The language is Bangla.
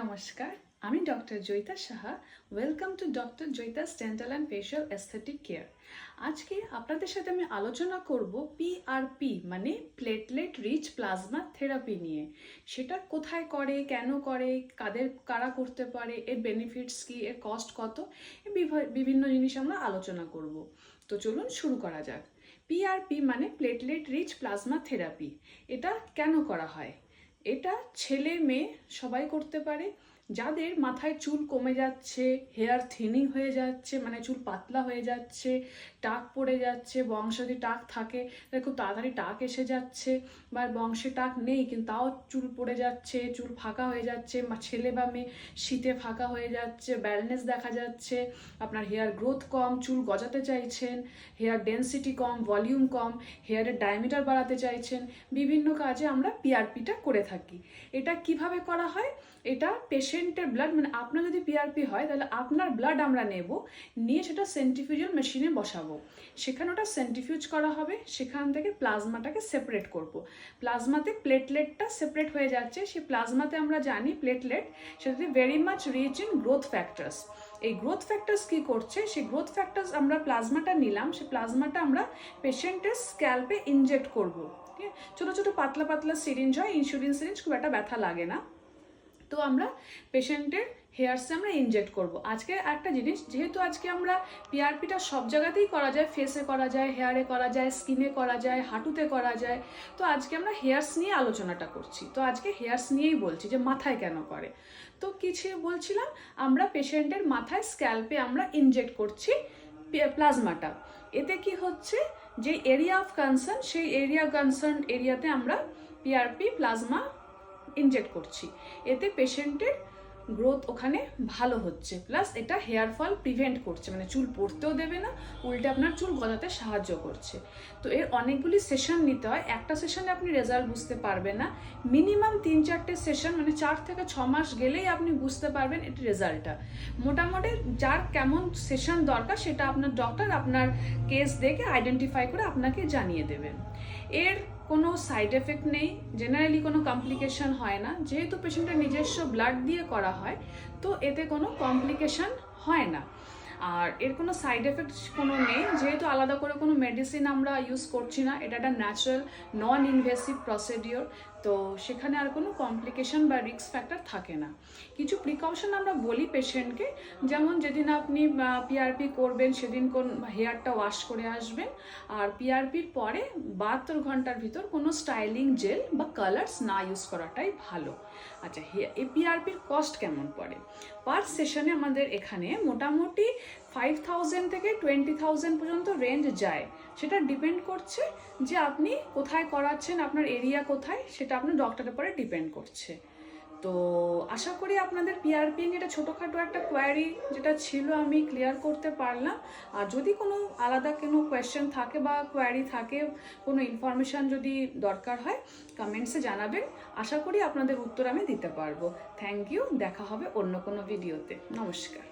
নমস্কার, আমি doctor Joyita Saha. Welcome to doctor Joyita's dental and facial aesthetic care. আজকে আপনাদের সাথে আমি আলোচনা করব পিআরপি মানে প্লেটলেট রিচ প্লাজমা থেরাপি নিয়ে। সেটা কোথায় করে, কেন করে, কারা করতে পারে, এর বেনিফিটস কি, এর কস্ট কত, বিভিন্ন জিনিস আমরা আলোচনা করব। তো চলুন শুরু করা যাক। পিআরপি মানে প্লেটলেট রিচ প্লাজমা থেরাপি। এটা কেন করা হয়? এটা ছেলে মেয়ে সবাই করতে পারে। যাদের মাথায় চুল কমে যাচ্ছে, হেয়ার থিনিং হয়ে যাচ্ছে, মানে চুল পাতলা হয়ে যাচ্ছে, টাক পড়ে যাচ্ছে, বংশে যদি টাক থাকে তাহলে খুব তাড়াতাড়ি টাক এসে যাচ্ছে, বা বংশে টাক নেই কিন্তু তাও চুল পড়ে যাচ্ছে, চুল ফাঁকা হয়ে যাচ্ছে, ছেলে বা মেয়ে শীতে ফাঁকা হয়ে যাচ্ছে, ব্যালনেস দেখা যাচ্ছে, আপনার হেয়ার গ্রোথ কম, চুল গজাতে চাইছেন, হেয়ার ডেন্সিটি কম, ভলিউম কম, হেয়ারের ডায়ামিটার বাড়াতে চাইছেন, বিভিন্ন কাজে আমরা পিআরপিটা করে থাকি। এটা কিভাবে করা হয়? এটা পেশেন্টের ব্লাড, মানে আপনার যদি পিআরপি হয় তাহলে আপনার ব্লাড আমরা নেব, নিয়ে সেটা সেন্ট্রিফিউজাল মেশিনে বসাবো। সেখানে ওটা সেন্ট্রিফিউজ করা হবে, সেখান থেকে প্লাজমাটাকে সেপারেট করব। প্লাজমাতে প্লেটলেটটা সেপারেট হয়ে যাচ্ছে। সেই প্লাজমাতে আমরা জানি প্লেটলেট সেটাতে very much rich in growth factors. এই গ্রোথ ফ্যাক্টরস কি করছে? সেই গ্রোথ ফ্যাক্টরস আমরা প্লাজমাটা নিলাম, সেই প্লাজমাটা আমরা পেশেন্টের স্ক্যাল্পে ইনজেক্ট করব। ঠিক আছে, ছোটো ছোটো পাতলা পাতলা সিরিঞ্জ হয়, ইনসুলিন সিরিঞ্জ, খুব একটা ব্যথা লাগে না। তো আমরা পেশেন্টের হেয়ারসে আমরা ইনজেক্ট করব। আজকে একটা জিনিস, যেহেতু আজকে আমরা পিআরপিটা সব জায়গাতেই করা যায়, ফেসে করা যায়, হেয়ারে করা যায়, স্কিনে করা যায়, হাঁটুতে করা যায়, তো আজকে আমরা হেয়ার্স নিয়ে আলোচনাটা করছি। তো আজকে হেয়ার্স নিয়েই বলছি যে মাথায় কেন করে। তো কিছু বলছিলাম, আমরা পেশেন্টের মাথায় স্ক্যাল্পে আমরা ইনজেক্ট করছি প্লাজমাটা। এতে কি হচ্ছে, যে এরিয়া অফ কনসার্ন, সেই এরিয়াতে আমরা পিআরপি প্লাজমা ইনজেক্ট করছি। এতে পেশেন্টের গ্রোথ ওখানে ভালো হচ্ছে, প্লাস এটা হেয়ার ফল প্রিভেন্ট করছে, মানে চুল পড়তেও দেবে না, উল্টে আপনার চুল গজাতে সাহায্য করছে। তো এর অনেকগুলি সেশন নিতে হয়, একটা সেশনে আপনি রেজাল্ট বুঝতে পারবেন না। মিনিমাম 3-4টে সেশন, মানে 4 থেকে 6 মাস গেলেই আপনি বুঝতে পারবেন এর রেজাল্টটা। মোটামুটি যার কেমন সেশন দরকার সেটা আপনার ডক্টর আপনার কেস দেখে আইডেন্টিফাই করে আপনাকে জানিয়ে দেবেন। এর কোনো সাইড এফেক্ট নেই, জেনারেলি কোনো কমপ্লিকেশন হয় না। যেহেতু পেশেন্টের নিজস্ব ব্লাড দিয়ে করা হয়, তো এতে কোনো কমপ্লিকেশন হয় না। আর এর কোনো সাইড এফেক্ট কোনো নেই, যেহেতু আলাদা করে কোনো মেডিসিন আমরা ইউজ করছি না। এটা একটা ন্যাচারাল নন ইনভেসিভ প্রসিডিওর, তো সেখানে আর কোনো কমপ্লিকেশন বা রিস্ক ফ্যাক্টর থাকে না। কিছু প্রিকশন আমরা বলি পেশেন্টকে, যেমন যেদিন আপনি পিআরপি করবেন সেদিন কোন হেয়ারটা ওয়াশ করে আসবেন, আর পিআরপির পরে 72 ঘন্টার ভিতর কোনো স্টাইলিং জেল বা কালার্স না ইউজ করাটাই ভালো। আচ্ছা, এই পিআরপির কস্ট কেমন পড়ে? পার সেশনে আমাদের এখানে মোটামুটি 5000 থেকে 20,000 পর্যন্ত রেঞ্জ যায়। সেটা ডিপেন্ড করছে যে আপনি কোথায় করাচ্ছেন, আপনার এরিয়া কোথায়, সেটা আপনার ডক্টরের পরে ডিপেন্ড করছে। তো আশা করি আপনাদের পিআরপি নিয়ে এটা ছোটোখাটো একটা কোয়ারি যেটা ছিল আমি ক্লিয়ার করতে পারলাম। আর যদি কোনো আলাদা কোনো কোয়েশ্চেন থাকে বা কোয়ারি থাকে, কোনো ইনফরমেশান যদি দরকার হয়, কমেন্টসে জানাবেন। আশা করি আপনাদের উত্তর আমি দিতে পারবো। থ্যাংক ইউ, দেখা হবে অন্য কোনো ভিডিওতে। নমস্কার।